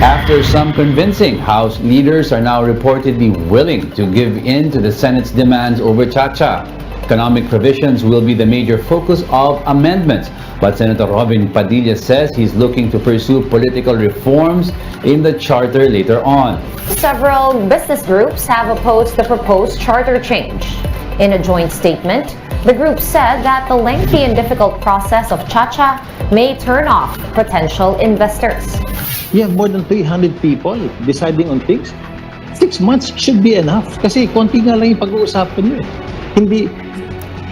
After some convincing, House leaders are now reportedly willing to give in to the Senate's demands over Chacha. Economic provisions will be the major focus of amendments, but Senator Robin Padilla says he's looking to pursue political reforms in the charter later on. Several business groups have opposed the proposed charter change. In a joint statement, the group said that the lengthy and difficult process of Chacha may turn off potential investors. You have more than 300 people deciding on things. 6 months should be enough kasi konti nga lang yung pag-uusapan nyo eh.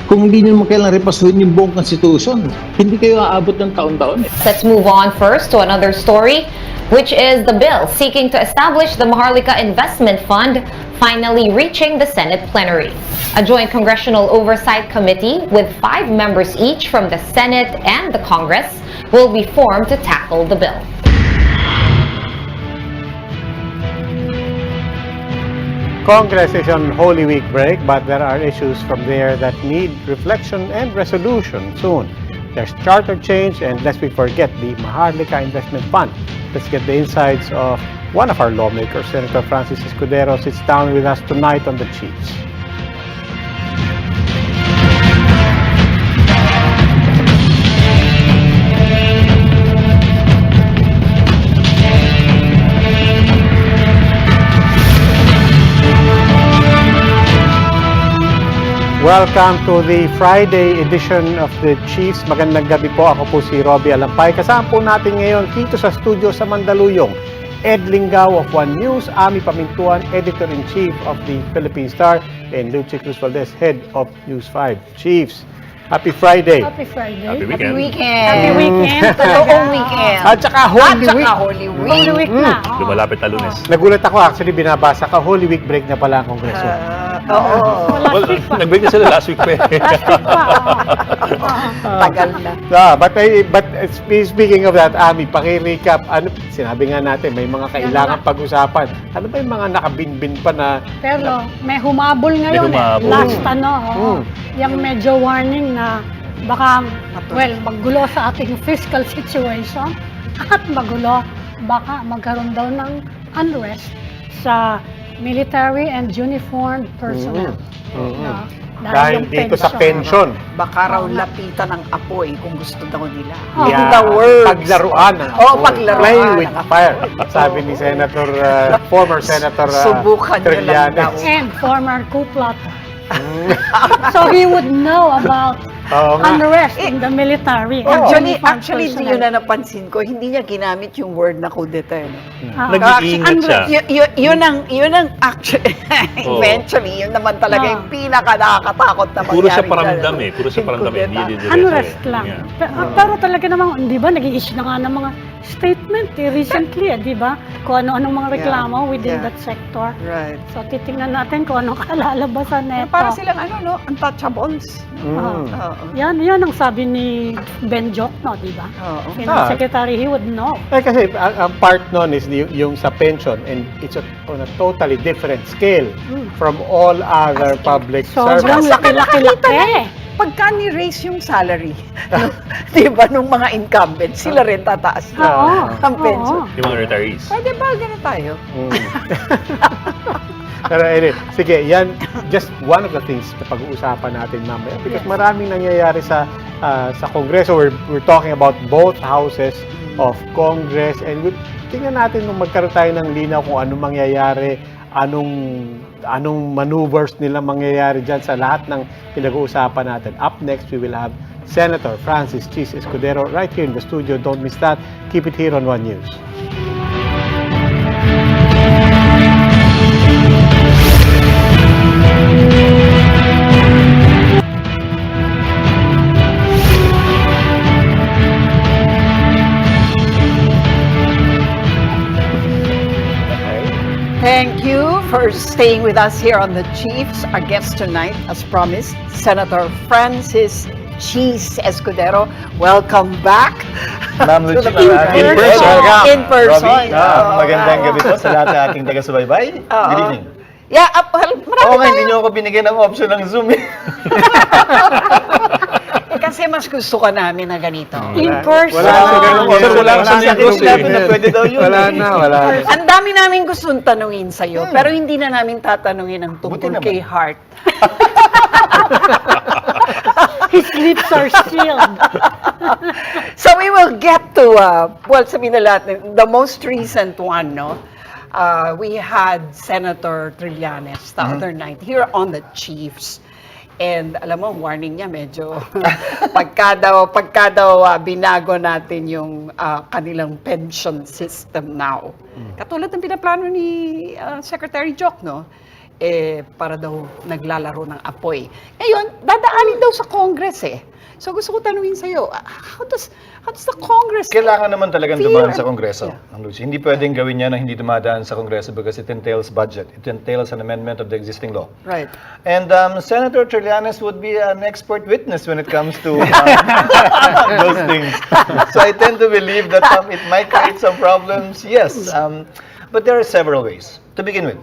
Kung hindi nyo naman kailangan repasuhin yung buong constitution, hindi kayo aabot ng taon-taon. Let's move on first to another story, which is the bill seeking to establish the Maharlika Investment Fund finally reaching the Senate plenary. A joint Congressional Oversight Committee with 5 members each from the Senate and the Congress will be formed to tackle the bill. Congress is on Holy Week break, but there are issues from there that need reflection and resolution soon. There's charter change, and lest we forget the Maharlika Investment Fund. Let's get the insights of one of our lawmakers. Senator Francis Escudero sits down with us tonight on the Chiefs. Welcome to the Friday edition of the Chiefs. Magandang gabi po. Ako po si Robbie Alampay. Kasama po natin ngayon dito sa studio sa Mandaluyong, Ed Lingao of One News, Ami Pamintuan, Editor-in-Chief of the Philippine Star, and Lucy Cruz Valdez, Head of News 5. Chiefs, happy Friday. Happy Friday. Happy weekend. Happy weekend. Totoong weekend. At saka Holy Week. Holy Week. Holy Week na. Lumalapit na Lunes. Nagulat ako actually, binabasa ka, Holy Week break na pala ang Kongreso. Well, nag-break na sila last week pa eh. Tagal na. But speaking of that, Ami, paki-recap, sinabi nga natin, may mga kailangan pag-usapan. Ano ba yung mga nakabinbin pa na... Pero may humabol ngayon. May humabol. Last yung medyo warning na baka, maggulo sa ating fiscal situation at magulo, baka magkaroon daw ng unrest sa military and uniformed personnel. Dahil dito sa pension. Baka raw lapitan ng apoy kung gusto daw nila. Yeah. The words. Paglaruan ng paglaruan. Playing with fire. Sabi ni Senator, former Senator Subukan nyo lang daw. And former coup plotter. So he would know about unrest in the military. Actually, yun na napansin ko, hindi niya ginamit yung word na kudeta. Nag-iingat siya. Yun ang actually, eventually, yun naman talaga yung pinaka-nakakatakot na mangyari. Puro siya paramdam eh. Puro siya paramdam eh. Unrest lang. Pero talaga naman, di ba, nag-i-issue na nga ng mga statement recently, di ba? Kung ano-anong mga reklamo within that sector. Right. So, titingnan natin kung anong kalalabasan neto. Para silang untouchables. Yan ang sabi ni Ben Jokno, di ba? Secretary, he would know. Kasi ang part nun is yung sa pension, and it's on a totally different scale from all other public Sobrang services. laki-laki. Pagka ni-raise yung salary, di ba, nung mga incumbent, sila rin tataas na ang pension. Yung mga retirees. Pwede ba ganun tayo? Pero anyway, sige, yan just one of the things na pag-uusapan natin mamaya because maraming nangyayari sa Kongreso. We're talking about both houses of Congress, and tingnan natin kung magkaroon tayo ng linaw kung anong mangyayari, anong maneuvers nila mangyayari dyan sa lahat ng pinag-uusapan natin. Up next, we will have Senator Francis Chis Escudero right here in the studio. Don't miss that. Keep it here on One News. Thank you for staying with us here on the Chiefs. Our guest tonight, as promised, Senator Francis Chis Escudero. Welcome back. Ma'am to Lucy, the in person. Magandang gabi po sa lahat ng ating taga-subaybay. Good evening. Yeah, marami hindi niyo ako binigyan ng option ng Zoom. Kasi mas gusto ka namin na ganito. In person. Wala na ganun. Sir, wala ka sa negros na pwede daw yun. Wala na. Ang dami namin gustong tanungin sa'yo, pero hindi na namin tatanungin ang Buti tungkol naman. kay Heart. His lips are sealed. So we will get to, well, sabihin na lahat, the most recent one, no? We had Senator Trillanes the other night here on the Chiefs. And alam mo, warning niya medyo pagka daw binago natin yung kanilang pension system now. Katulad ng pinaplano ni Secretary Joc, no? Para daw naglalaro ng apoy. Ngayon, dadaanin daw sa Congress eh. So gusto ko tanungin sa'yo, how does the Congress... Kailangan naman talagang Fear. dumaan sa Kongreso. Yeah. Ang Lucy. Hindi pwedeng gawin niya na hindi dumadaan sa Kongreso because it entails budget. It entails an amendment of the existing law. Right. And Senator Trillanes would be an expert witness when it comes to those things. So I tend to believe that it might create some problems. Yes. But there are several ways. To begin with,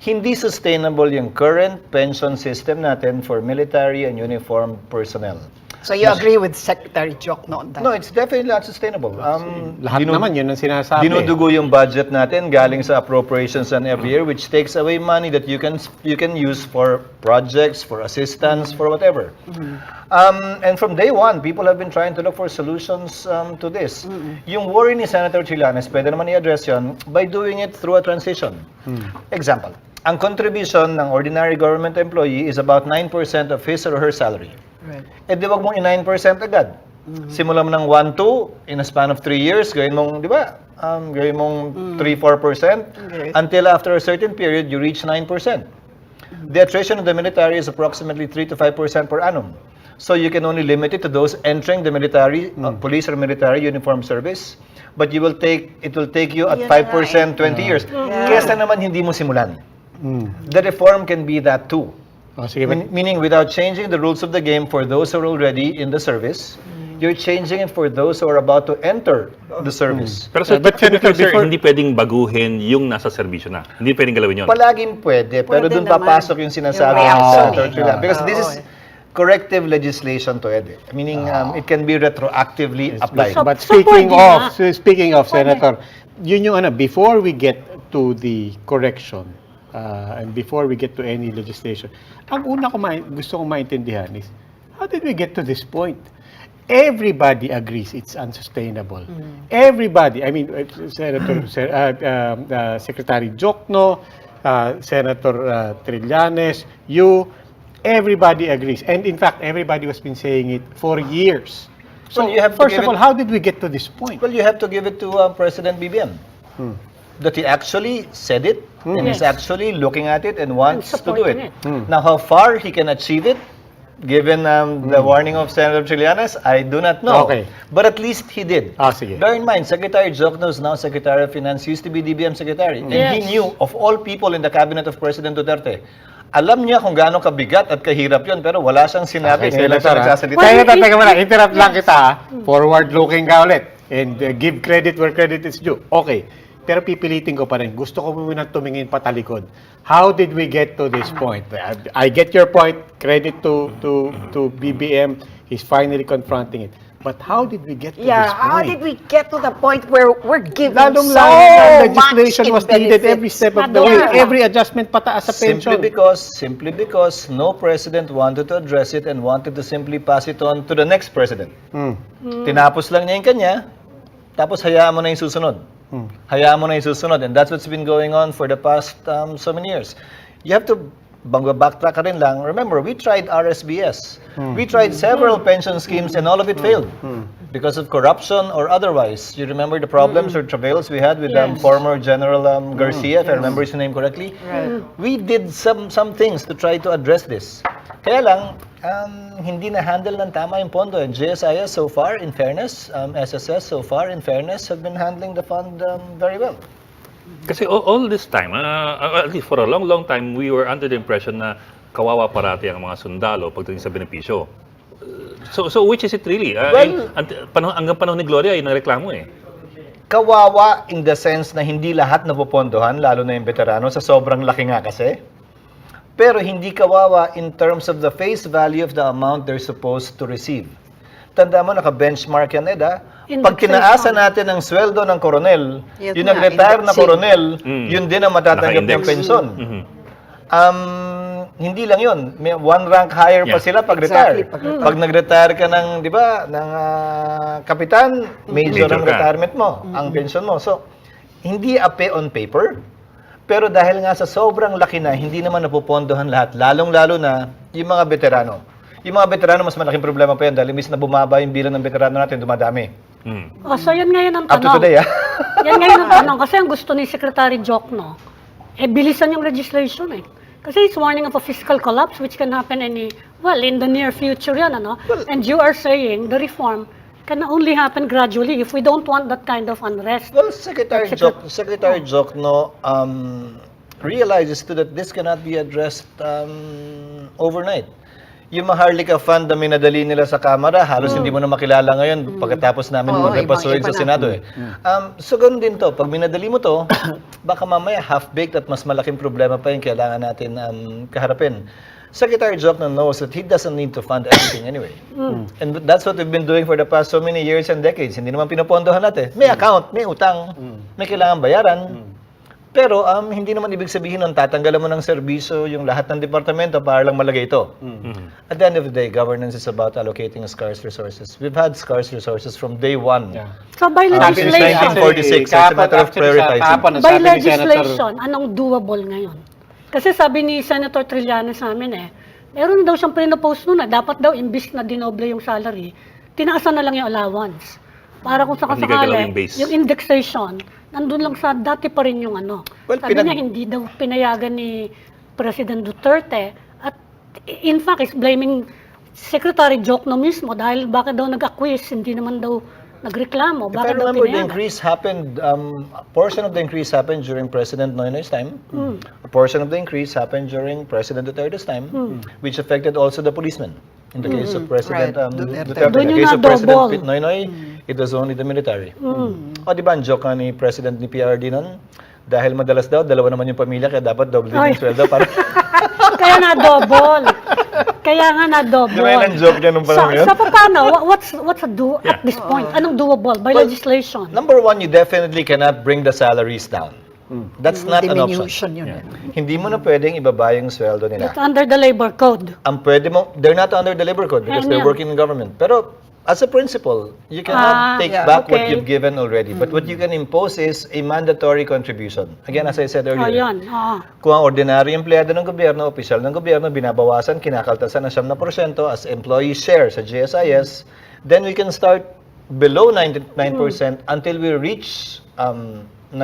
hindi sustainable yung current pension system natin for military and uniformed personnel. So you agree with Secretary Joc on that? No, it's definitely not sustainable. Lahat naman yun ang sinasabi. Dinudugo yung budget natin galing sa appropriations and every year, which takes away money that you can use for projects, for assistance, for whatever. And from day one, people have been trying to look for solutions to this. Yung worry ni Senator Trillanes, pwede naman i-address yun by doing it through a transition. Example, ang contribution ng ordinary government employee is about 9% of his or her salary. Right. Di wag mong i-9% agad. Simulan mo ng 1-2, in a span of 3 years, gawin mong, di ba? Gawin mong 3-4%, Okay. until after a certain period, you reach 9%. The attrition of the military is approximately 3 to 5% per annum. So you can only limit it to those entering the military, police or military uniform service. But it will take you at Yun 5%, 20 years. Kesa naman hindi mo simulan. The reform can be that too. Oh, sige, Meaning, without changing the rules of the game for those who are already in the service, you're changing it for those who are about to enter the service. Pero sir, But Senator, sir, before- hindi pwedeng baguhin yung nasa serbisyo na. Hindi pwedeng galawin yun. Palaging pwede, pero Pwede dun naman. papasok yung sinasabi Yung ng reaction Senator eh. Trillanes. Because this is Oo. corrective legislation to ed. Meaning, it can be retroactively applied. But So speaking pwede speaking of, Pwede. Senator, yun yung before we get to the correction, and before we get to any legislation, ang una ko gusto kong maintindihan is, how did we get to this point? Everybody agrees it's unsustainable. Everybody, I mean, Secretary Jokno, Senator Trillanes, you, everybody agrees. And in fact, everybody has been saying it for years. So, Well, you have to first give of all, it- how did we get to this point? Well, you have to give it to President BBM. That he actually said it, and is Yes. actually looking at it and wants to do supporting it. it. Now, how far he can achieve it, given the warning of Senator Trillanes, I do not know. Okay. But at least he did. Sige. Bear in mind, Secretary Jokno is now Secretary of Finance, used to be DBM Secretary. And he Yes. knew, of all people in the cabinet of President Duterte, alam niya kung gaano kabigat at kahirap yun, pero wala siyang sinabi. Kailan siya nagsasalita. Senator, teka muna, interrupt lang kita. Forward-looking ka ulit. And give credit where credit is due. Okay. Pero pipilitin ko pa rin. Gusto ko muna tumingin patalikod. How did we get to this point? I get your point. Credit to BBM. He's finally confronting it. But how did we get to Yeah, this point? how did we get to the point where we're giving Lalong so legislation much was in needed benefits? every step of the way. Yeah. Every adjustment pataas sa pension. Simply because no president wanted to address it and wanted to simply pass it on to the next president. Tinapos lang niya yung kanya, tapos hayaan mo na yung susunod. Hayaan mo na yung susunod. And that's what's been going on for the past so many years. You have to backtrack ka rin lang. Remember, we tried RSBS. We tried several pension schemes and all of it failed. Because of corruption or otherwise. You remember the problems or travails we had with Yes. former General Garcia, if I remember his name correctly? We did some things to try to address this. Kaya lang, hindi na-handle ng tama yung pondo. And GSIS so far, in fairness, SSS so far, in fairness, have been handling the fund very well. Kasi all this time, at least for a long time, we were under the impression na kawawa parati ang mga sundalo pagdating sa benepisyo. So which is it really? Well, Hanggang panahon ni Gloria, yun ang reklamo eh. Kawawa in the sense na hindi lahat napupondohan, lalo na yung veterano, sa sobrang laki nga kasi. Pero hindi kawawa in terms of the face value of the amount they're supposed to receive. tanda mo, naka-benchmark yan, Ed, ha? Pag Indexation. tinaasa natin ang sweldo ng koronel, Yes yung nga, nag-retire na indexing. koronel, yun din ang matatanggap ng Naka-index. pensyon. Hindi lang yun. May one rank higher pa Yeah. sila pag retire. Exactly, Pag nag-retire ka ng, di ba, ng kapitan, major Major ang ka. retirement mo, ang pension mo. So, hindi ape on paper, pero dahil nga sa sobrang laki na, hindi naman napupondohan lahat, lalong-lalo na yung mga veterano. Yung mga veterano, mas malaking problema pa yan dahil imbis na bumaba yung bilang ng veterano natin, dumadami. So yan ngayon ang Up to tanong. today, Yan ngayon ang tanong. Kasi ang gusto ni Secretary Jokno, bilisan yung legislation eh. Kasi he's warning of a fiscal collapse which can happen in the near future yan, ano? And you are saying the reform can only happen gradually if we don't want that kind of unrest. Well, Secretary Jokno realizes too that this cannot be addressed overnight. Yung Maharlika Fund na minadali nila sa Kamara, halos hindi mo na makilala ngayon pagkatapos namin mag-repasuhin iba sa na. Senado eh. So ganun din to, pag minadali mo to, baka mamaya half-baked at mas malaking problema pa yung kailangan natin kaharapin. Secretary Jokno knows that he doesn't need to fund everything anyway. And that's what we've been doing for the past so many years and decades. Hindi naman pinopondohan natin. May account, may utang, may kailangan bayaran. Pero hindi naman ibig sabihin nun tatanggalan mo ng serbisyo yung lahat ng departamento para lang malagay ito. At the end of the day, governance is about allocating scarce resources. We've had scarce resources from day one. So by Since legislation, 1946, it's a matter of prioritizing. by legislation, anong doable ngayon? Kasi sabi ni Senator Trillanes sa amin meron daw siyang pinopose noon dapat daw imbis na dinoble yung salary, tinaasan na lang yung allowance. Para kung Hindi gagalaw sakasakali, yung base. yung indexation, nandun lang sa dati pa rin yung ano. Well, Sabi niya hindi daw pinayagan ni President Duterte at in fact is blaming Secretary Jokno mismo dahil bakit daw nag-acquiesce, hindi naman daw nagreklamo. If I Bakit daw remember, the pinayagan? increase happened, a portion of the increase happened during President Noynoy's time. A portion of the increase happened during President Duterte's time, which affected also the policemen. In the case of President Right, Duterte, Doon in the yung case of President na-double. Noynoy, it was only the military. O di ba, ang joke nga ni President ni PRD nun? Dahil madalas daw, dalawa naman yung pamilya, kaya dapat double din Ay. yung sweldo para... Kaya na-double. Kaya nga na-double. Di ba yun ang joke niya nung panahon yun? So paano? What's a do at this point? Anong doable? By Well, legislation? Number one, you definitely cannot bring the salaries down. That's not an option. Diminution yun. Hindi mo na pwedeng ibaba yung sweldo nila. It's under the labor code. Ang pwede mo, they're not under the labor code because Ano they're yan? working in government. Pero as a principle, you cannot take yeah, back what okay. you've given already. But what you can impose is a mandatory contribution. Again, as I said earlier, Ayan. kung ang ordinary empleyado ng gobyerno, opisyal ng gobyerno, binabawasan, kinakaltasan ng 7% as employee share sa GSIS, then we can start below 99% until we reach 9%.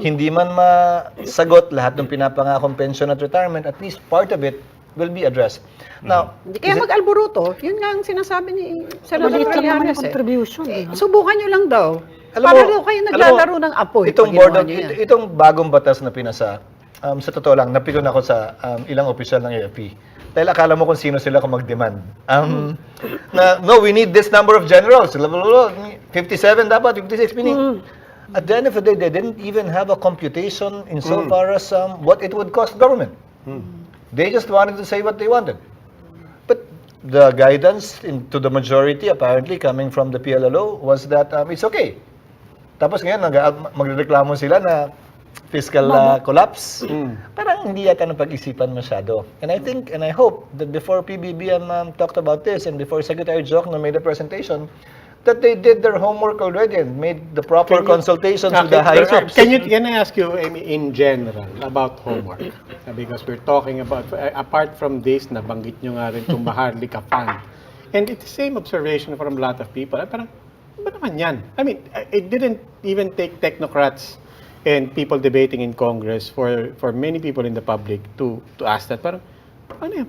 Hindi man masagot lahat ng pinapangakong pension at retirement, at least part of it will be addressed. Now, Hindi kaya mag-alburuto, yun nga ang sinasabi ni Senator Maliit lang naman yung Trillanes contribution. di ba? Subukan nyo lang daw. Alam Para mo- daw kayo alam naglalaro mo, ng apoy. Itong pag board ginawa of, nyo yan. itong bagong batas na pinasa, sa totoo lang, napikon ako sa ilang opisyal ng AFP. Dahil akala mo kung sino sila kung mag-demand. No, we need this number of generals. 57 dapat, 56 meaning. At the end of the day, they didn't even have a computation insofar as what it would cost government. They just wanted to say what they wanted. But the guidance to the majority, apparently coming from the PLLO, was that it's okay. Tapos ngayon, magreklamo sila na fiscal collapse. Parang hindi yata napag-isipan masyado. And I think, and I hope, that before PBBM talked about this and before Secretary Jokno made a presentation, that they did their homework already and made the proper consultations with the higher ups. Can I ask you, Amy, in general, about homework? Because we're talking about, apart from this, nabanggit nyo nga rin itong Maharlika Fund. And it's the same observation from a lot of people. Parang, ba naman yan? I mean, it didn't even take technocrats and people debating in Congress for many people in the public to ask that. Parang, ano yan?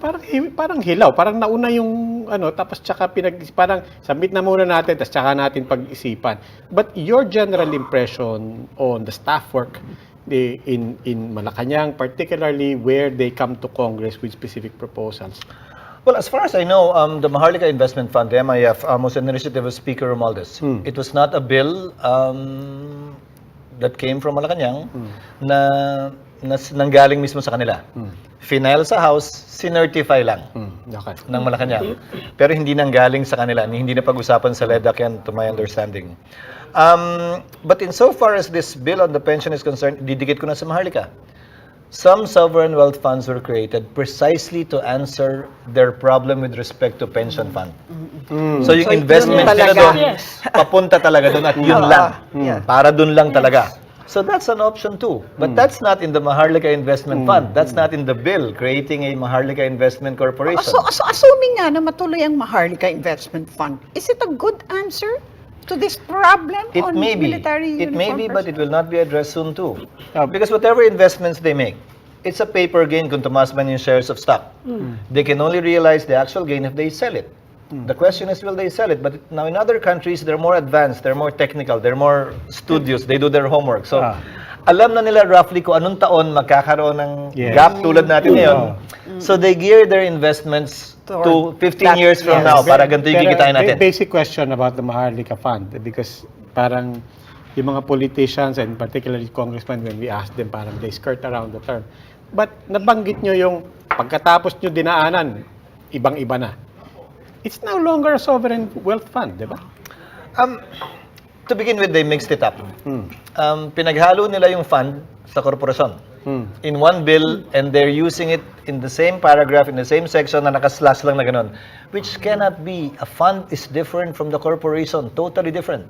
Parang hilaw. Parang nauna yung tapos tsaka parang submit na muna natin, tapos tsaka natin pag-isipan. But your general impression on the staff work in Malacanang, particularly where they come to Congress with specific proposals? Well, as far as I know, the Maharlika Investment Fund, the MIF, was an initiative of Speaker Romualdez. It was not a bill that came from Malacanang na na nanggaling mismo sa kanila. Final sa House, sinertify lang Okay. ng Malacanang. Pero hindi nanggaling sa kanila, hindi na pag-usapan sa LEDAC yan, to my understanding. But insofar as this bill on the pension is concerned, didikit ko na sa Maharlika. Some sovereign wealth funds were created precisely to answer their problem with respect to pension fund. So yung So, investment yun nila talaga. doon, Yes. papunta talaga doon at yun Oo. lang. Yeah. Para doon lang talaga. So that's an option too. But that's not in the Maharlika Investment Fund. That's not in the bill creating a Maharlika Investment Corporation. So, assuming nga na matuloy ang Maharlika Investment Fund, is it a good answer to this problem It on may be. military It may be, but it will not be addressed soon too. Uh, Because whatever investments they make, it's a paper gain kung tumaas man yung shares of stock. They can only realize the actual gain if they sell it. The question is, will they sell it? But now in other countries, they're more advanced, they're more technical, they're more studious, they do their homework. So, alam na nila roughly kung anong taon magkakaroon ng Yes. gap tulad natin ngayon. So, they gear their investments to 15 years from now para ganito yung kikitain natin. Basic question about the Maharlika Fund because parang yung mga politicians and particularly congressmen, when we ask them, parang they skirt around the term. But nabanggit nyo yung pagkatapos nyo dinaanan, ibang-iba na. It's no longer a sovereign wealth fund, di ba? To begin with, they mixed it up. Pinaghalo nila yung fund sa korporasyon in one bill, and they're using it in the same paragraph, in the same section na nakaslash lang na ganun, which cannot be. A fund is different from the corporation, totally different,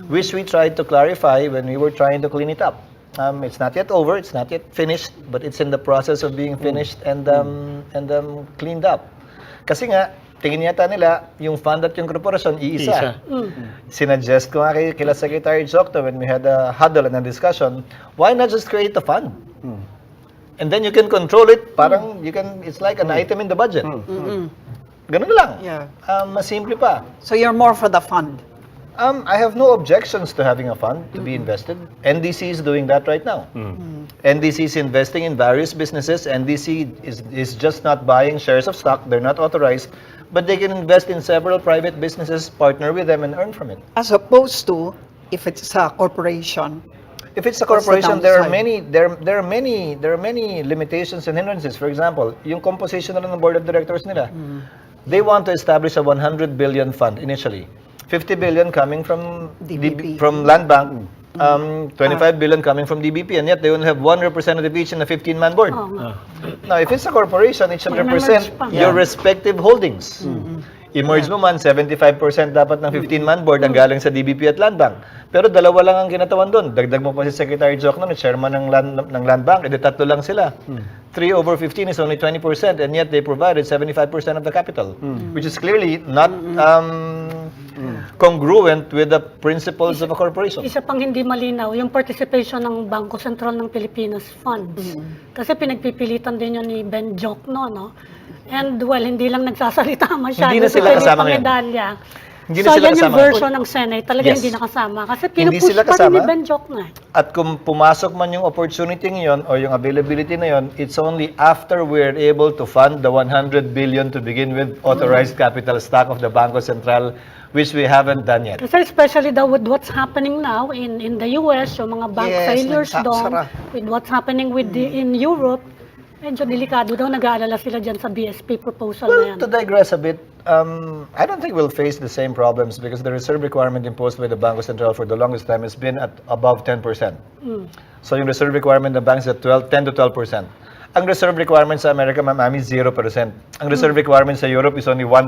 which we tried to clarify when we were trying to clean it up. It's not yet over, it's not yet finished, but it's in the process of being finished and cleaned up. Kasi nga, tingin yata nila, yung fund at yung korporasyon, iisa. Sinuggest ko nga kila Secretary Jokto when we had a huddle and a discussion, why not just create a fund? And then you can control it, parang it's like an item in the budget. Ganun lang. Yeah. Mas simple pa. So you're more for the fund. I have no objections to having a fund to be invested. NDC is doing that right now. NDC is investing in various businesses. NDC is just not buying shares of stock. They're not authorized. But they can invest in several private businesses, partner with them, and earn from it. As opposed to, if it's a corporation, If it's a What's the corporation, there are downside? many limitations and hindrances. For example, yung composition na lang ng board of directors nila. They want to establish a 100 billion fund initially. 50 billion coming from DBP. from Land Bank, 25 billion coming from DBP, and yet they only have one representative each in a 15-man board. Now, if it's a corporation, it should represent your respective holdings. I-merge mo man, 75% dapat ng 15-man board ang galing sa DBP at Land Bank. Pero dalawa lang ang kinatawan doon. Dagdag mo pa si Secretary Jokno, chairman ng Land Bank, edi tatlo lang sila. 3 over 15 is only 20%, and yet they provided 75% of the capital, which is clearly not congruent with the principles of a corporation. Isa pang hindi malinaw, yung participation ng Bangko Sentral ng Pilipinas Funds. Kasi pinagpipilitan din yun ni Ben Jokno, no? And well, hindi lang nagsasalita masyado. Hindi na sila sa kasama ngayon. medalya. Hindi na So, sila yan yung kasama. version ng Senate. Talaga Yes. hindi nakasama. Kasi Hindi pinupush sila pa rin ni kasama. Ben Jokno. At kung pumasok man yung opportunity ngayon o yung availability na yun, it's only after we're able to fund the 100 billion to begin with authorized capital stock of the Bangko Sentral, which we haven't done yet. Kasi especially daw with what's happening now in the US, yung mga bank Yes, failures doon, nagsasara. with what's happening with in Europe, medyo delikado daw, nag-aalala sila dyan sa BSP proposal na Well, yan. to digress a bit, I don't think we'll face the same problems because the reserve requirement imposed by the Bangko Sentral for the longest time has been at above 10%. So yung reserve requirement ng banks is at 10 to 12%. Ang reserve requirement sa Amerika, ma'am, is 0%. Ang reserve requirement sa Europe is only 1%.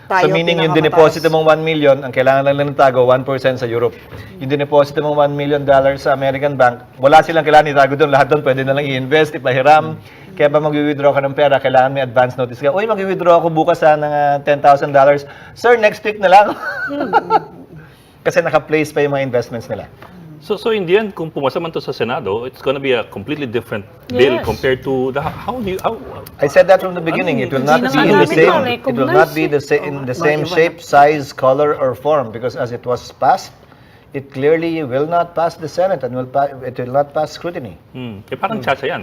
So Tayo meaning yung pinakamataas. dineposito mong 1 million, ang kailangan lang ng tago, 1% sa Europe. Yung dineposito mong $1 million sa American bank, wala silang kailangan itago doon. Lahat doon pwede na lang i-invest, ipahiram. Kaya ba mag-withdraw ka ng pera, kailangan may advance notice ka. Uy, mag-withdraw ako bukas ng $10,000. Sir, next week na lang. Kasi naka-place pa yung mga investments nila. So in the end, kung pumasa man to sa Senado, it's gonna be a completely different bill Yes. compared to how I said that from the beginning. It will not Hindi be na in the namin same. ma-recognize It will not be in the same shape, size, color, or form because as it was passed, it clearly will not pass the Senate and it will not pass scrutiny. parang chacha yan.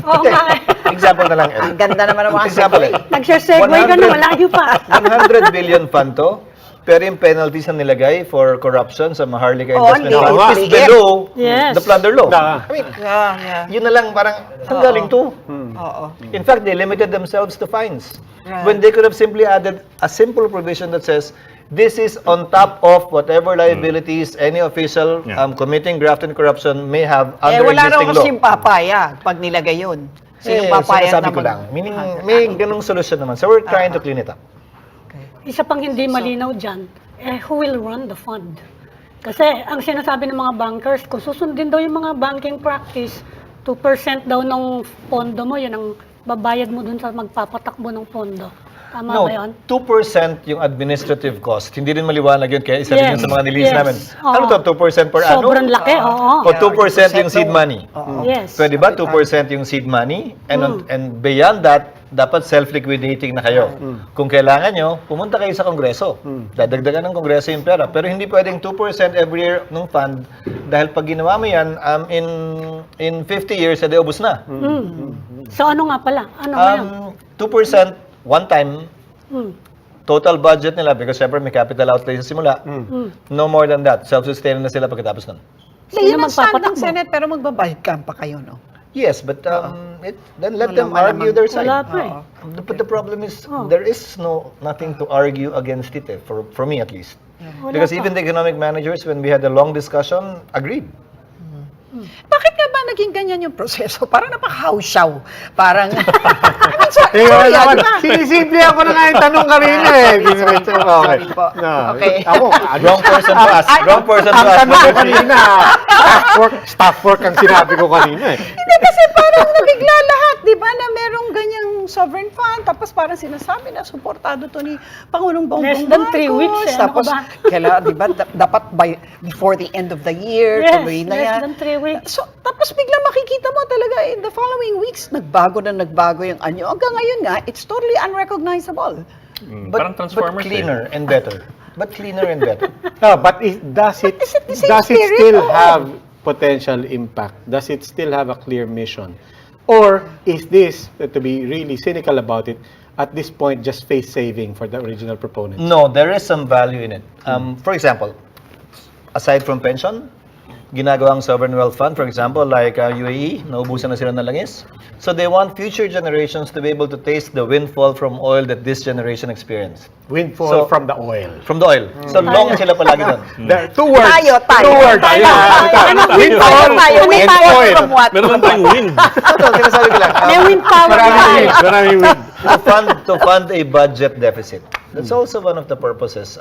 Oo nga. Example na lang. ang ganda naman ng mga Example. Nagsasegue ka na, malayo pa. 100 billion fund to. Pero yung penalties na nilagay for corruption sa Maharlika Oh, Investment ang Fund is liit. below Yes. the plunder law. Ah. I mean, Yeah. yun na lang parang ang galing to. Oo. In fact, they limited themselves to fines. Right. When they could have simply added a simple provision that says, this is on top of whatever liabilities any official Yeah. committing graft and corruption may have Eh, under wala raw existing law. kasing papayag pag nilagay yun. Sinong papayag sinasabi ko lang. Meaning, may ganung solusyon naman. So we're trying to clean it up. Isa pang hindi malinaw dyan, who will run the fund? Kasi ang sinasabi ng mga bankers, kung susundin daw yung mga banking practice, 2% daw ng pondo mo, yun ang babayad mo dun sa magpapatakbo ng pondo. Tama No, ba yun? 2% yung administrative cost. Hindi rin maliwanag yun, kaya isa rin yun sa mga nilihis Yes. namin. Oo. Ano to, 2% per annum? Sobrang laki, oo. O 2% yung seed money? Yes. Pwede ba 2% yung seed money? And beyond that, dapat self-liquidating na kayo. Kung kailangan nyo, pumunta kayo sa Kongreso. Dadagdagan ng Kongreso yung pera. Pero hindi pwedeng 2% every year ng fund dahil pag ginawa mo yan, in 50 years, edi ubos na. So ano nga pala? Ano ngayon? 2% one time, total budget nila, because syempre may capital outlay sa simula, no more than that. Self-sustaining na sila pagkatapos nun. Yun ang stand ng magpapatakbo? Senate, pero magbabayad ka pa kayo, no? Yes, but then let them Walang argue their side. Wala pa eh. But the problem is, there is nothing to argue against it, for me at least. Wala Because pa. even the economic managers, when we had a long discussion, agreed. Bakit nga ba naging ganyan yung proseso? Parang napaka-hausyaw. Parang, I mean, Eh, sorry, naman, di ba? sinisimple ako na nga yung tanong kanina eh. Diretso, okay. Sorry po. No, Okay. Ako, Wrong person to ask. Wrong person to ang ask. tanong ko kanina, staff work ang sinabi ko kanina eh. Hindi kasi parang nabigla lahat, di ba, na merong ganyang sovereign fund, tapos parang sinasabi na suportado to ni Pangulong Bongbong Less than 3 Marcos. weeks eh. Ano Tapos, ka ba? kailangan, di ba, dapat before the end of the year, Yes, tuloy na less yan. than 3 weeks. So, tapos bigla makikita mo talaga in the following weeks, nagbago yung anyo. Hanggang ngayon nga, it's totally unrecognizable. Parang Transformers But cleaner and better. But cleaner and better. No, but does it is it the same does it spirit? still Oo. have potential impact? Does it still have a clear mission? Or is this, to be really cynical about it, at this point just face saving for the original proponents? No, there is some value in it. For example, aside from pension, ginagawang sovereign wealth fund, for example, like UAE, naubusan na sila ng langis. So they want future generations to be able to taste the windfall from oil that this generation experienced. Windfall So- from the oil. From the oil. So long sila palagi doon. There, two words. Tayo. Two words. Tayo. Ayan. Windfall tayo. and Windfall oil. from what? Meron lang tayong wind. Ito, sinasabi ko lang. May wind power Maraming tayo. wind. Maraming wind. to fund a budget deficit. That's also one of the purposes.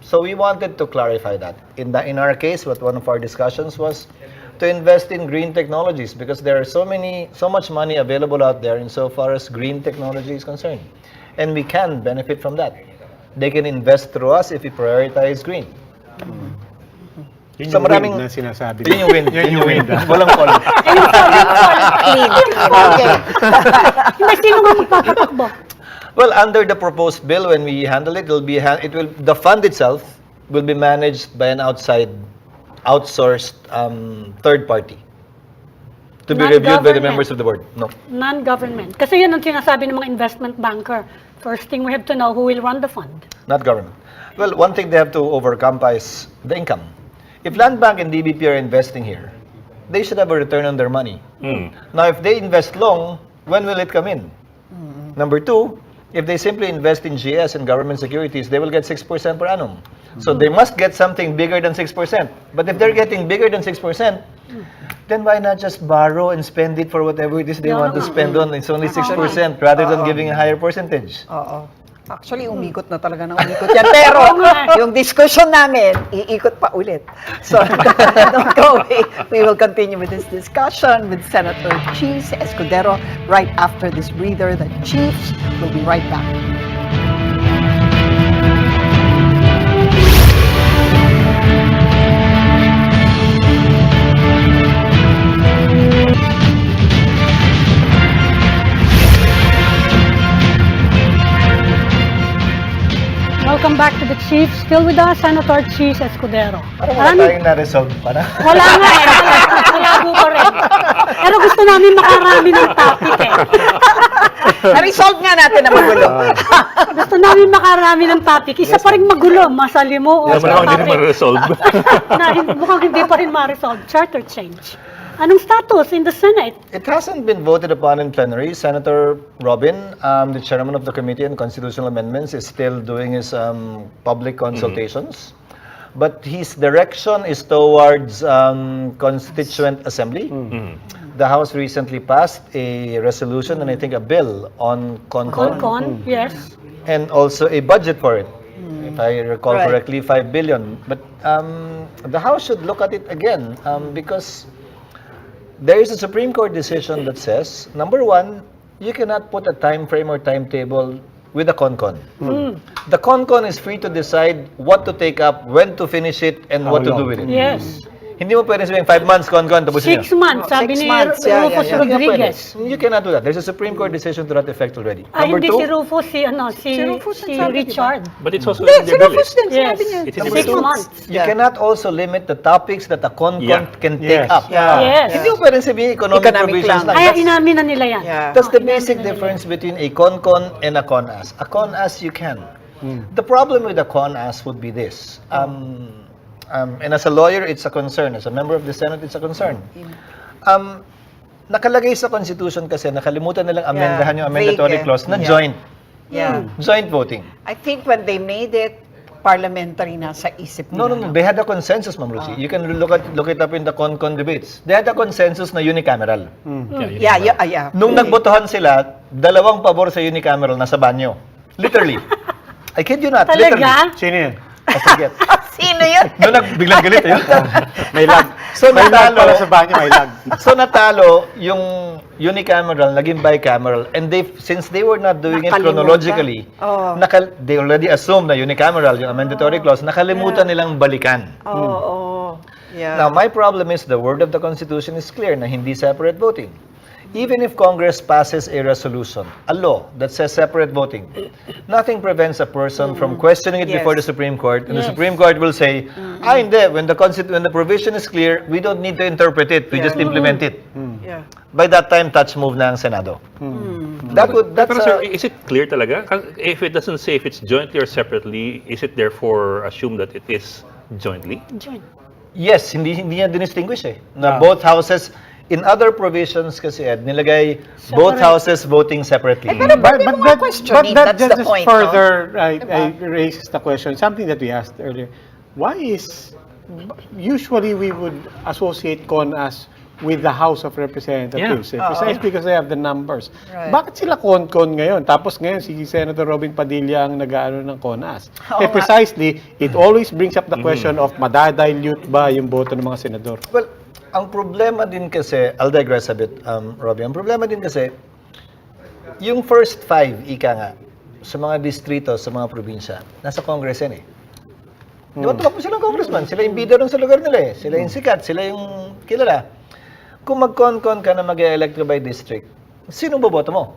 So we wanted to clarify that. In our case, what one of our discussions was to invest in green technologies, because there are so much money available out there insofar as green technology is concerned, and we can benefit from that. They can invest through us if we prioritize green. Yun So yung maraming- wind na sinasabi. Yun yung wind. Yun yung wind. Walang call. Clean. Okay. Hindi, sino nga magpapatakbo? Well, under the proposed bill, when we handle it, the fund itself will be managed by an outsourced third party to be reviewed by the Non-government. members of the board. No, Non-government. Kasi yun ang sinasabi ng mga investment banker. First thing we have to know who will run the fund. not government. Well, one thing they have to overcome is the income. If Land Bank and DBP are investing here, they should have a return on their money. Now, if they invest long, when will it come in? Number two, if they simply invest in GS and government securities, they will get 6% per annum. So they must get something bigger than 6%. But if they're getting bigger than 6%, then why not just borrow and spend it for whatever it is they want to spend on? It's only 6% rather than giving a higher percentage. Oo. Actually, umikot na talaga ng umikot yan. Pero, yung discussion namin, iikot pa ulit. So, don't go away. We will continue with this discussion with Senator Chiefs Escudero right after this breather. The Chiefs will be right back. Welcome back to the Chiefs. Still with us, Senator Chiefs Escudero. Parang wala tayong na-resolve para. Wala nga eh. Malabo pa rin. Pero gusto namin makarami ng topic eh. Na-resolve nga natin na magulo. Gusto namin makarami ng topic. Isa pa rin magulo, masalimuot. Yes, hindi naman resolve. Mukhang hindi pa rin ma-resolve. Charter change. Anong status in the Senate? It hasn't been voted upon in plenary. Senator Robin, the chairman of the Committee on Constitutional Amendments, is still doing his public consultations. But his direction is towards Constituent Assembly. The House recently passed a resolution and I think a bill on CONCON. Con, yes. And also a budget for it. If I recall Right. correctly, 5 billion. But the House should look at it again because there is a Supreme Court decision that says, number one, you cannot put a time frame or timetable with the CONCON. The CONCON is free to decide what to take up, when to finish it, and what to do with it. Yes. Hindi mo pwede sabihin 5 months CONCON, tapos 6 months, sabi 6 ni months, Rufus yeah. Rodriguez. You cannot do that. There's a Supreme Court decision to that effect already. Ay, Number hindi two, si Rufus, si Rufus ang sabi, Richard. But it's also Hindi, si in the bill. Rufus din, Yes. sinabi niya. It's in the 6 bill. months. you cannot also limit the topics that a CONCON Yeah. can take Yes. up. Yes. Hindi mo pwede sabihin economic Economic provisions lang. lang. Kaya That's- inamin na nila yan. Yeah. That's the Inamin basic na nila difference between a CONCON and a CONAS. A CONAS you can. The problem with a CONAS would be this. And as a lawyer, it's a concern. As a member of the Senate, it's a concern. Nakalagay sa Constitution kasi, nakalimutan nilang amendahan yung amendatory Vague, clause na yeah. joint. Yeah. Joint voting. I think when they made it, parliamentary na sa isip No, nila. they had a consensus, Ma'am Lucy. You can look it up in the CONCON debates. They had a consensus na unicameral. Yeah. Nung nagbotohan sila, 2 pabor sa unicameral, nasa banyo. Literally. I kid you not. Literally. Talaga? Sino yun? I forget. Sino yun? Nung biglang galit ayun. May lag. So, May lag natalo. pala sa banyo, may lag. So natalo yung unicameral, naging bicameral. And since they were not doing it Nakalimutan. chronologically, Oh. they already assumed na unicameral, yung amendatory clause, nakalimutan nilang balikan. Oo. Yeah. Now, my problem is the word of the Constitution is clear na hindi separate voting. Even if Congress passes a resolution, a law that says separate voting, nothing prevents a person from questioning it Yes. before the Supreme Court, and the Yes. Supreme Court will say, hindi, when the provision is clear, we don't need to interpret it, we Yeah. just implement it. Yeah. By that time, touch move na ang Senado. That's Pero sir, is it clear talaga? If it doesn't say if it's jointly or separately, is it therefore assumed that it is jointly? yes, hindi niya distinguish eh. Na both houses, in other provisions kasi Ed, nilagay both houses voting separately. Pero pwede mo nga questionin, that's the just point, further no? I raises the question, something that we asked earlier. Why is, usually we would associate CONAS with the House of Representatives, precisely because they have the numbers. Right. Bakit sila CONCON ngayon? Tapos ngayon si Senator Robin Padilla ang nag-aano ng CONAS. Oo nga. Precisely, it always brings up the question of madadilute ba yung boto ng mga senador? Well, ang problema din kasi, I'll digress a bit, Robbie. Ang problema din kasi, yung first 5, ika nga, sa mga distrito, sa mga probinsya, nasa Congress yan eh. Di ba tumakbo silang congressman? Sila yung bida rin sa lugar nila eh. Sila yung sikat, sila yung kilala. Kung mag-con-con ka na mag-elect by district, sino boboto mo?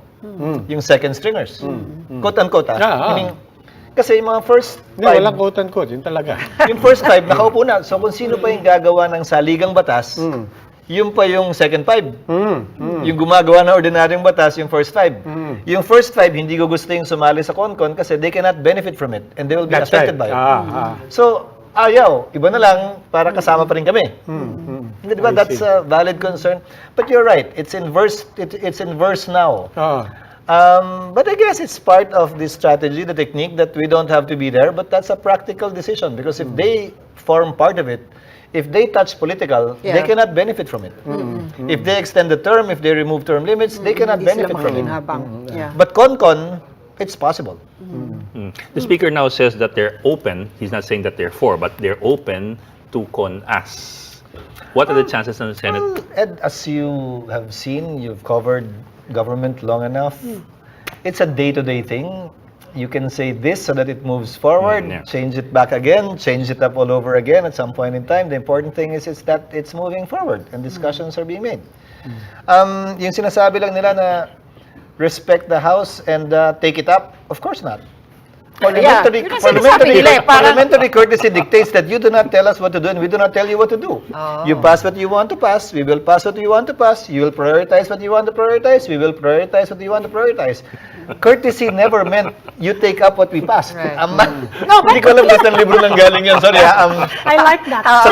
Yung second stringers. Quote-unquote Meaning, kasi yung mga first Hindi, 5, walang quote and quote, yun talaga. yung first 5, nakaupo na. So kung sino pa yung gagawa ng saligang batas, yung pa yung second 5. Yung gumagawa ng ordinaryong batas, yung first 5. Yung first 5, hindi ko gusto yung sumali sa CONCON kasi they cannot benefit from it and they will be That's affected right. by it. So, ayaw. Iba na lang para kasama pa rin kami. Hindi ba? That's a valid concern. But you're right. It's inverse now. But I guess it's part of the strategy, the technique that we don't have to be there, but that's a practical decision because if they form part of it, if they touch political, they cannot benefit from it. If they extend the term, if they remove term limits, they cannot benefit from it. Yeah. But CONCON, it's possible. The speaker now says that they're open. He's not saying that they're for, but they're open to CONAS. What are the chances in the Senate? Well, Ed, as you have seen, you've covered government long enough. It's a day-to-day thing. You can say this so that it moves forward, change it back again, change it up all over again at some point in time. The important thing is that it's moving forward and discussions are being made. Yung sinasabi lang nila na respect the House and take it up, of course not. Parliamentary, Yun ang sinasabi nila eh, parang- parliamentary courtesy dictates that you do not tell us what to do and we do not tell you what to do. Oh. You pass what you want to pass, we will pass what you want to pass, you will prioritize what you want to prioritize, we will prioritize what you want to prioritize. Courtesy never meant you take up what we passed. Right. Hindi ko alam kung saan libro nang galing yan. Sorry I like that. sa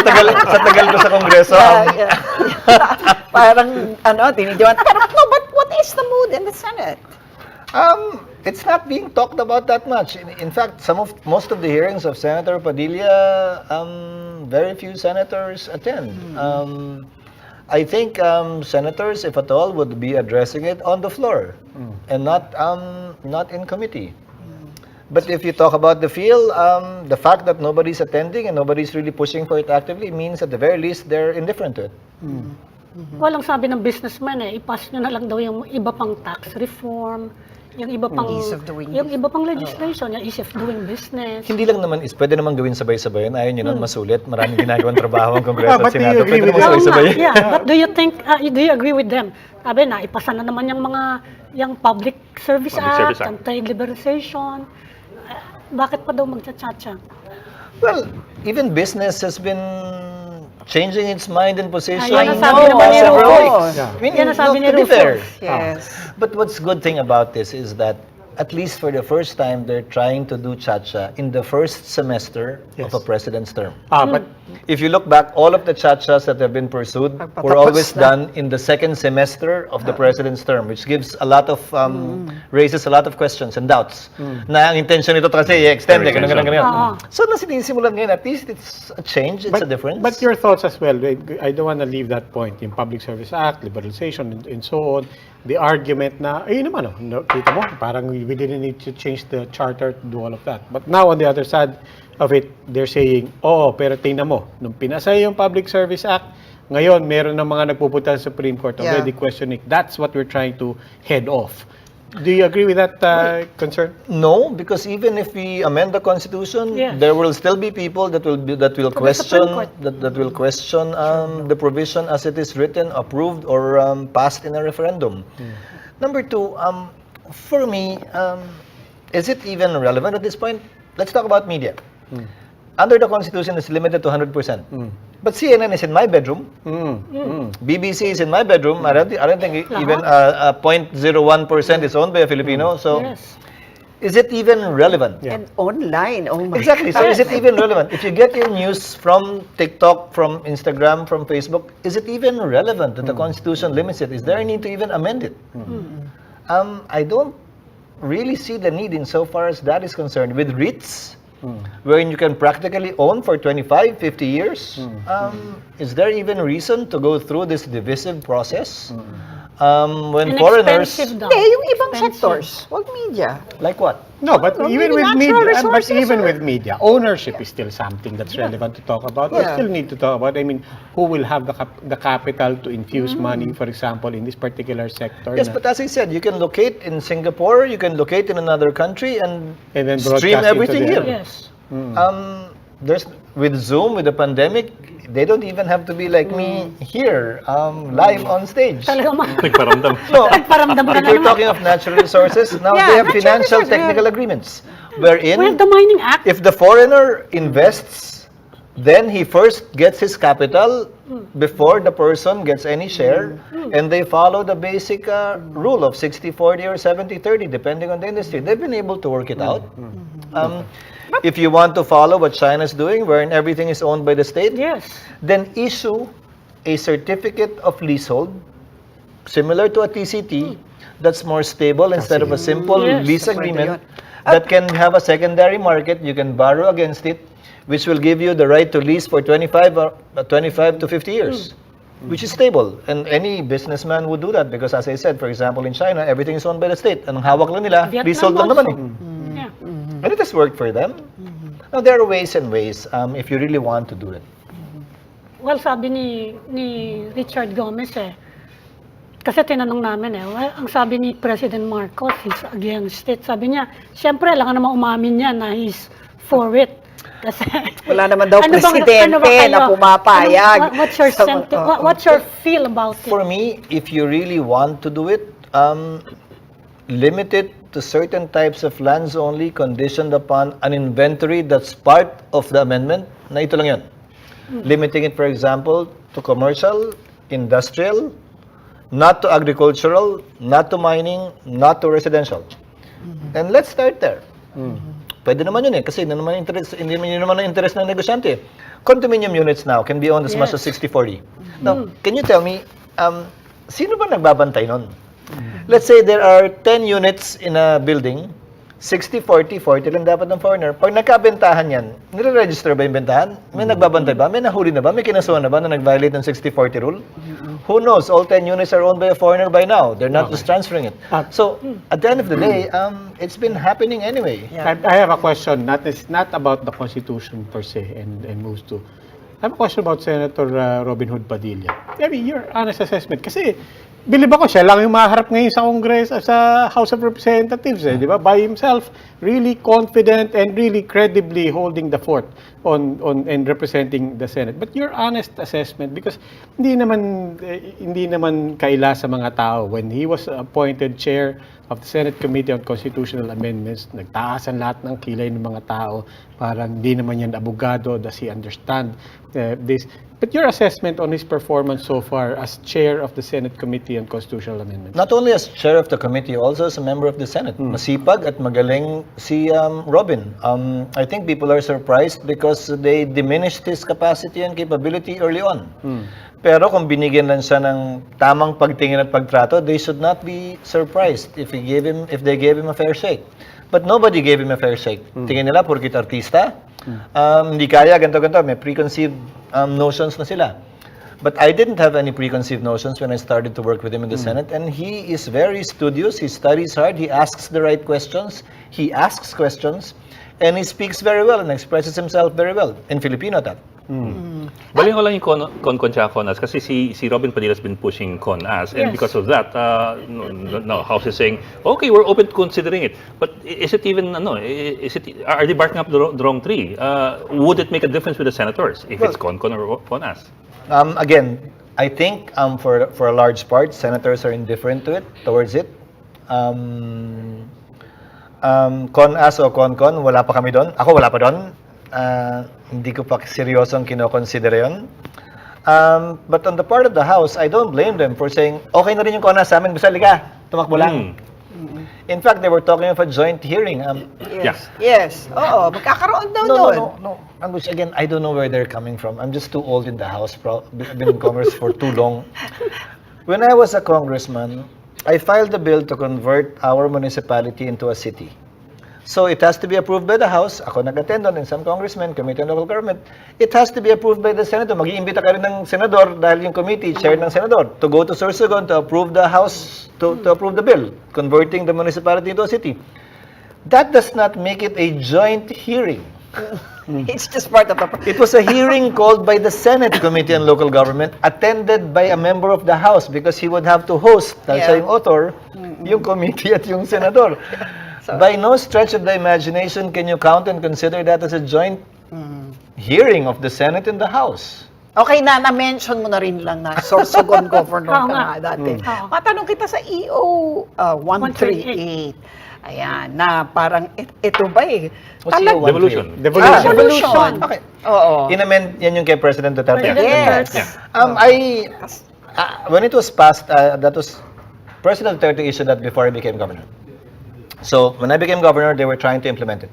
tagal ko sa Kongreso. Yeah. Parang, tinidiwan. Pero no, but what is the mood in the Senate? It's not being talked about that much. In fact, most of the hearings of Senator Padilla, very few senators attend. I think senators, if at all, would be addressing it on the floor and not in committee. But if you talk about the field, the fact that nobody's attending and nobody's really pushing for it actively means at the very least they're indifferent to it. Walang sabi ng businessman ipas nyo na lang daw yung iba pang tax reform, yung iba pang legislation, yung ease of doing business. Hindi lang naman pwede naman gawin sabay-sabay. Ayaw nyo nun, masulit. Maraming ginagawang trabaho ang Kongreso at But do you Senado. agree Pwede with naman that? sabay-sabay. Yeah, but do you agree with them? Sabi na, ipasa na naman yung Public Service Public Act, Service Act. anti-liberalization. Bakit pa daw magtsatsatsya? Well, even business has been changing its mind and position Ayun ang sabi naman ni several Rufus. weeks. Yeah. I mean, Yan ang sabi ni to be fair. Rufus. Yes. But what's good thing about this is that at least for the first time, they're trying to do cha-cha in the first semester of a president's term. But If you look back, all of the cha-chas that have been pursued were always done in the second semester of the president's term, which gives a lot of, raises a lot of questions and doubts. Na ang intention nito kasi i-extend, ganun. So, na sinisimulan ngayon, at least it's a change, it's a difference. But your thoughts as well, I don't want to leave that point. In Public Service Act, liberalization, and so on, the argument na, ayun naman, kita mo, parang we didn't need to change the charter to do all of that. But now, on the other side of it, they're saying, pero tingnan mo, nung pinasa yung Public Service Act, ngayon, meron ng mga nagpupunta sa Supreme Court already questioning. That's what we're trying to head off. Do you agree with that concern? No, because even if we amend the Constitution, Yes. there will still be people that will question the provision as it is written, approved, or passed in a referendum. Number two, for me, is it even relevant at this point? Let's talk about media. Under the Constitution, it's limited to 100%. But CNN is in my bedroom. BBC is in my bedroom. I don't think even 0.01% is owned by a Filipino. So, is it even relevant? Yeah. And online, oh my Exactly. So, is it even relevant? If you get your news from TikTok, from Instagram, from Facebook, is it even relevant that the Constitution limits it? Is there a need to even amend it? I don't really see the need insofar as that is concerned. With REITs, wherein you can practically own for 25, 50 years, is there even reason to go through this divisive process? When foreigners... Inexpensive daw. Yung ibang Expensive. sectors, wag media. Like what? No, but even maybe with natural media, resources or- ownership is still something that's relevant to talk about. We Yeah. still need to talk about. I mean, who will have the capital to infuse money, for example, in this particular sector? Yes, but as I said, you can locate in Singapore, you can locate in another country, and then stream broadcast everything into here. the- Yes. With Zoom, with the pandemic, they don't even have to be like me here, live on stage. Talaga Nagparamdam. No, Nagparamdam ka if na you're naman. talking of natural resources, now Yeah, they have natural financial resources, technical agreements, wherein We have the Mining Act. if the foreigner invests, then he first gets his capital before the person gets any share, and they follow the basic rule of 60-40 or 70-30, depending on the industry. They've been able to work it out. If you want to follow what China's doing, wherein everything is owned by the state, Yes. then issue a certificate of leasehold, similar to a TCT, that's more stable instead of a simple Yes, lease pwede agreement yun. that can have a secondary market. You can borrow against it, which will give you the right to lease for 25 to 50 years, which is stable. And any businessman would do that because, as I said, for example, in China, everything is owned by the state. Ang hawak lang nila, Vietnam leasehold lang also. naman eh. Yeah. And it has worked for them. Now, there are ways and ways if you really want to do it. Well, sabi ni Richard Gomez kasi tinanong namin ang sabi ni President Marcos, he's against it. Sabi niya, siyempre, alam ka naman umamin niya na he's for it. Kasi, Wala naman daw Ano bang- presidente ano ba kayo? na pumapayag. What's your what's your feel about it? For me, if you really want to do it, limit it to certain types of lands only conditioned upon an inventory that's part of the amendment, na ito lang yun. Limiting it, for example, to commercial, industrial, not to agricultural, not to mining, not to residential. And let's start there. Pwede naman yun kasi hindi naman ang interest ng negosyante. Condominium units now can be owned as much as 60-40. Now, can you tell me, sino ba nagbabantay nun? Let's say there are 10 units in a building, 60-40, 40 lang dapat ng foreigner. Pag nagkabentahan yan, nire-register ba yung bentahan? May nagbabantay ba? May nahuli na ba? May kinasuhan na ba na nag-violate ng 60-40 rule? Who knows? All 10 units are owned by a foreigner by now. They're not just transferring it. So, at the end of the day, it's been happening anyway. I have a question. It's not about the Constitution per se and moves to. I have a question about Senator Robin Hood Padilla. I mean, your honest assessment. Kasi, bilib ako, siya lang yung maharap ngayon sa Congress, sa House of Representatives, di ba? By himself, really confident and really credibly holding the fort on and representing the Senate. But your honest assessment, because hindi naman kaila sa mga tao. When he was appointed chair of the Senate Committee on Constitutional Amendments, nagtaas ang lahat ng kilay ng mga tao. Parang hindi naman yan abogado. Does he understand this? But your assessment on his performance so far as chair of the Senate Committee on Constitutional Amendments? Not only as chair of the committee, also as a member of the Senate. Masipag at magaling si Robin. I think people are surprised because they diminished his capacity and capability early on. Pero kung binigyan lang siya ng tamang pagtingin at pagtrato, they should not be surprised if they gave him a fair shake. But nobody gave him a fair shake. Tingin nila, porkit artista, hindi kaya, ganito, may preconceived notions na sila. But I didn't have any preconceived notions when I started to work with him in the Senate, and he is very studious, he studies hard, he asks the right questions, and he speaks very well and expresses himself very well, in Filipino that. Baling ko lang yung con siya CONAS kasi si Robin Padilla has been pushing CONAS and because of that, no, House is saying, okay, we're open to considering it. But is it even, are they barking up the wrong tree? Would it make a difference with the senators if it's CON or CONAS? Again, I think for a large part, senators are indifferent towards it. CONAS o CON, wala pa kami doon. Ako wala pa doon. Hindi ko pa seryosong kinokonsidera yun. But on the part of the House, I don't blame them for saying, okay na rin yung CONAS sa amin, basta liga, tumakbo lang. In fact, they were talking of a joint hearing. Yes. Oo, magkakaroon daw doon. No. Which again, I don't know where they're coming from. I'm just too old in the House. Been in Congress for too long. When I was a congressman, I filed a bill to convert our municipality into a city. So it has to be approved by the House. Ako nag-attend doon, and some congressmen, Committee on Local Government. It has to be approved by the Senate. Mag-iimbita ka rin ng senador dahil yung committee, chair ng senador, to go to Sorsogon to approve the House, to approve the bill, converting the municipality into a city. That does not make it a joint hearing. It's just part of the It was a hearing called by the Senate Committee on Local Government, attended by a member of the House because he would have to host, dahil siya yung author, yung committee at yung senador. By no stretch of the imagination can you count and consider that as a joint hearing of the Senate and the House. Okay na-mention mo na rin lang na Sorsogon governor ka nga dati. Matanong kita sa EO 138. Ayan, na parang ito ba Devolution. Devolution. Okay. Oo. In-amend, yan yung kay President Duterte. Yes. When it was passed, that was, President Duterte issued that before I became governor. So, when I became governor, they were trying to implement it.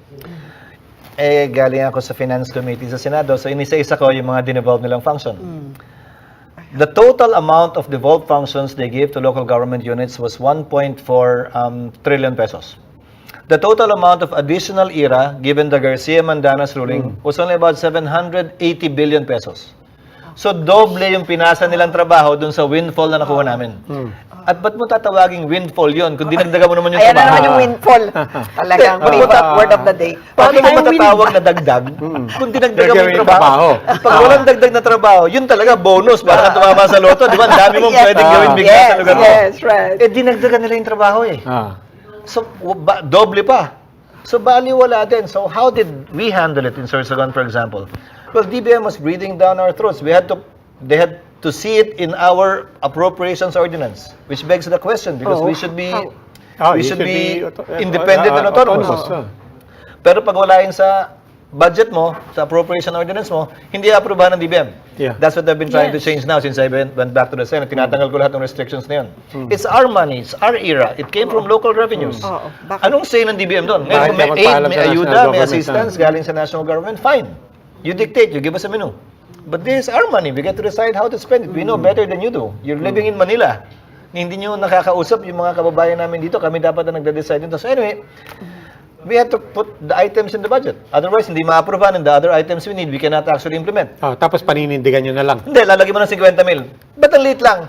Galing ako sa Finance Committee sa Senado, so inisa-isa ko yung mga dinevolve nilang function. The total amount of devolved functions they gave to local government units was 1.4 trillion pesos. The total amount of additional IRA, given the Garcia-Mandanas ruling, was only about 780 billion pesos. So, doble yung pinasa nilang trabaho dun sa windfall na nakuha namin. At ba't mo tatawaging windfall yon kung dinagdagan mo naman yung Ayan trabaho? na naman yung windfall. Talagang word of the day. Paano mo matatawag na dagdag kung dinagdagan mo yung trabaho? Pag walang dagdag na trabaho, yun talaga bonus para ka tumama sa loto. Di ba? Ang dami mong pwedeng gawin bigla sa lugar mo. Yes, right. Dinagdagan nila yung trabaho eh. So, doble pa. So, baliwala din. So, how did we handle it in Sorsogon, for example? Well, DBM was breathing down our throats. They had to see it in our appropriations ordinance, which begs the question because we should be Oh, We you should be auto- independent and autonomous. Oh. Pero pag wala yun sa budget mo, sa appropriation ordinance mo, hindi aprobahan ng DBM. Yeah. That's what I've been trying to Yes. change now since I went back to the Senate. Tinatanggal ko lahat ng restrictions na yun. It's our money, it's our era. It came from local revenues. Oo, bakit? Anong say ng DBM doon? Bakit Ngayon, may dapat aid, paalam may sa national ayuda, may government, assistance galing sa national government, fine. You dictate, you give us a menu. But this is our money. We get to decide how to spend it. We know better than you do. You're living in Manila. Hindi nyo nakakausap yung mga kababayan namin dito. Kami dapat na nagde-decide nito. So anyway, we have to put the items in the budget. Otherwise, hindi ma-aprobahan and the other items we need, we cannot actually implement. Oh, tapos paninindigan nyo na lang. Hindi, lalagyan mo ng 50 mil. Ba't ang liit lang?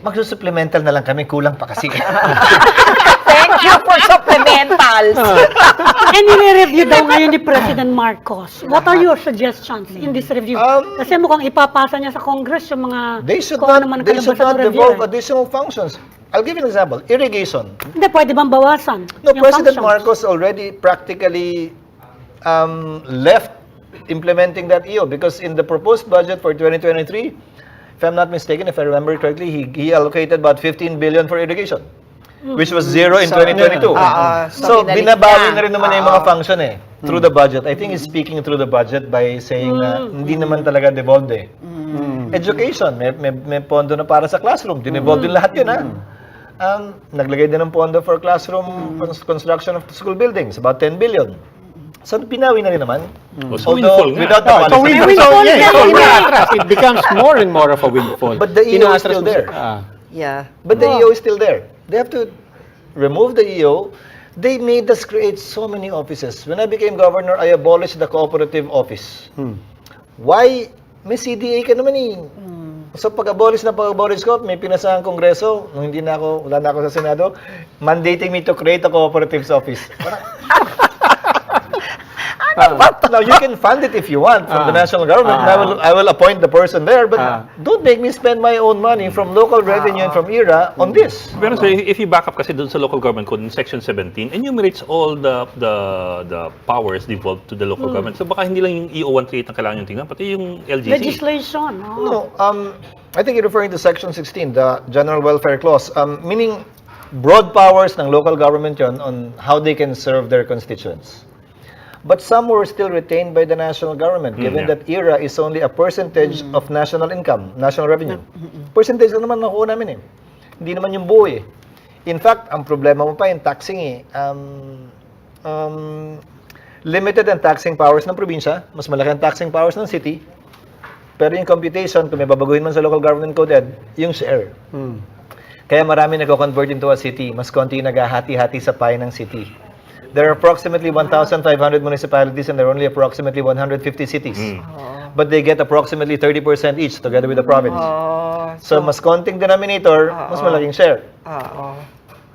Magsusupplemental na lang kami. Kulang pa kasi. Thank you for supplementals. And nire-review daw ngayon ni President Marcos. What are your suggestions in this review? Kasi mukhang ipapasa niya sa Congress yung mga They should kung ano man not, they should kalabasan not ng review. devolve additional functions. I'll give you an example. Irrigation. Hindi, pwede bang bawasan? No, yung President functions? Marcos already practically left implementing that EO because in the proposed budget for 2023, if I'm not mistaken, if I remember correctly, he allocated about 15 billion for irrigation, which was zero in 2022. So, binalik binabawi niya. na rin naman niya yung mga function through the budget. I think he's speaking through the budget by saying na hindi naman talaga devolved Education, may pondo na para sa classroom. Dinevolve din lahat yun naglagay din ng pondo for classroom construction of school buildings, about 10 billion. So, pinawi na rin naman. So, Although, windfall nga. without the So, policy. windfall, it becomes more and more of a windfall. But the EO is Inaatras still mo there. Yeah. But the EO is still there. They have to remove the EO. They made us create so many offices. When I became governor, I abolished the cooperative office. Why? May CDA ka naman So pag-abolish ko, may pinasahang kongreso, nung wala na ako sa Senado, mandating me to create a cooperatives office. Now, you can fund it if you want from the national government. And I will appoint the person there, but don't make me spend my own money from local revenue and from ERA on this. Pero sir, if you back up kasi dun sa local government code in section 17, enumerates all the powers devolved to the local government. So baka hindi lang yung EO 138 ang kailangan yung tingnan, pati yung LGC. Legislation. No, I think you're referring to section 16, the General Welfare Clause, meaning broad powers ng local government yon on how they can serve their constituents. But some were still retained by the national government, given that ERA is only a percentage of national income, national revenue. Percentage lang naman nakuha namin Hindi naman yung buo In fact, ang problema mo pa yung taxing limited ang taxing powers ng probinsya, mas malaki ang taxing powers ng city. Pero yung computation, kung may babaguhin man sa local government code, yung share. Kaya marami nagko-convert into a city, mas konti naghahati-hati sa pie ng city. There are approximately 1,500 municipalities and there are only approximately 150 cities. But they get approximately 30% each together with the province. So mas konting denominator, mas malaking share.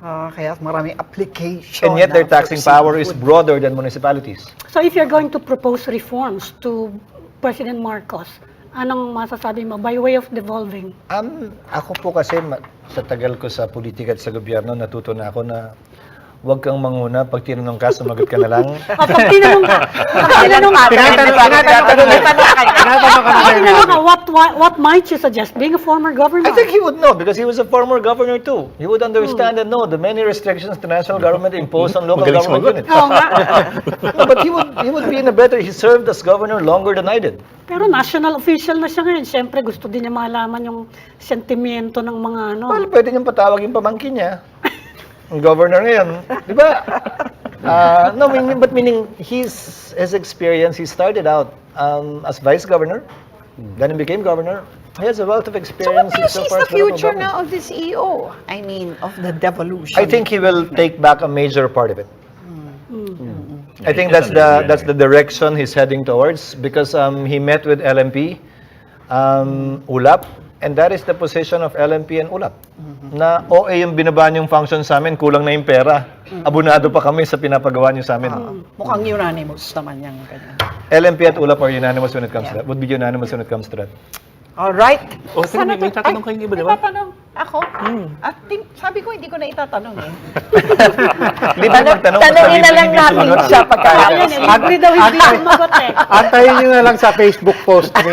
Kaya maraming application. And yet their taxing power is broader than municipalities. So if you're going to propose reforms to President Marcos, anong masasabi mo by way of devolving? Ako po kasi sa tagal ko sa politika at sa gobyerno, natuto na ako na huwag kang manguna. Pag tinanong ka, sumagot ka na lang. Pag tinanong ka, what might you suggest? Being a former governor? I think he would know because he was a former governor too. He would understand and know the many restrictions the national government imposed on local government units. Oo nga. No, but he would be in a better. He served as governor longer than I did. Pero national official na siya ngayon. Siyempre, gusto din niya malaman yung sentimiento ng mga Well, pwede niyang patawag yung pamangkin niya. Ang governor ngayon, di ba? No, meaning his experience, he started out as vice governor, then he became governor. He has a wealth of experience. So what do you see is the future now of this EO? I mean, of the devolution. I think he will take back a major part of it. I think that's the direction he's heading towards because he met with LMP, ULAP, and that is the position of LMP and ULAP. Na yung binaba niyong function sa amin, kulang na yung pera. Abunado pa kami sa pinapagawa niyo sa amin. Mukhang unanimous naman yung ganyan. LMP at ULAP are unanimous when it comes to that. Would be unanimous when it comes to that. All right. May tatanong kayong iba, di ba? Tatanong ako? At sabi ko, hindi ko na itatanong Libre magtanong. Tanongin na lang namin siya pagka. Libre daw hindi sumagot Antayin nyo na lang sa Facebook post ni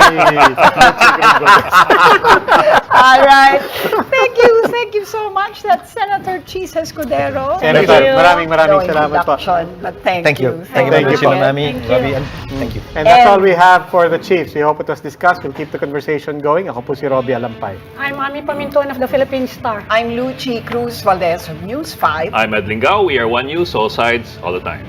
All right. Thank you you so much. That's Senator Cheese Escudero. Senator, maraming No salamat po. introduction, but thank you. Thank you Thank very you much, po. Mami, Thank you. Robbie, and thank you. And that's all And- we have for the Chiefs. We hope it was discussed. We'll keep the conversation going. Ako po si Robbie Alampay. I'm Ami Paminton of the Philippine Star. I'm Lucy Cruz Valdez of News 5. I'm Ed Lingao. We are One News, all sides, all the time.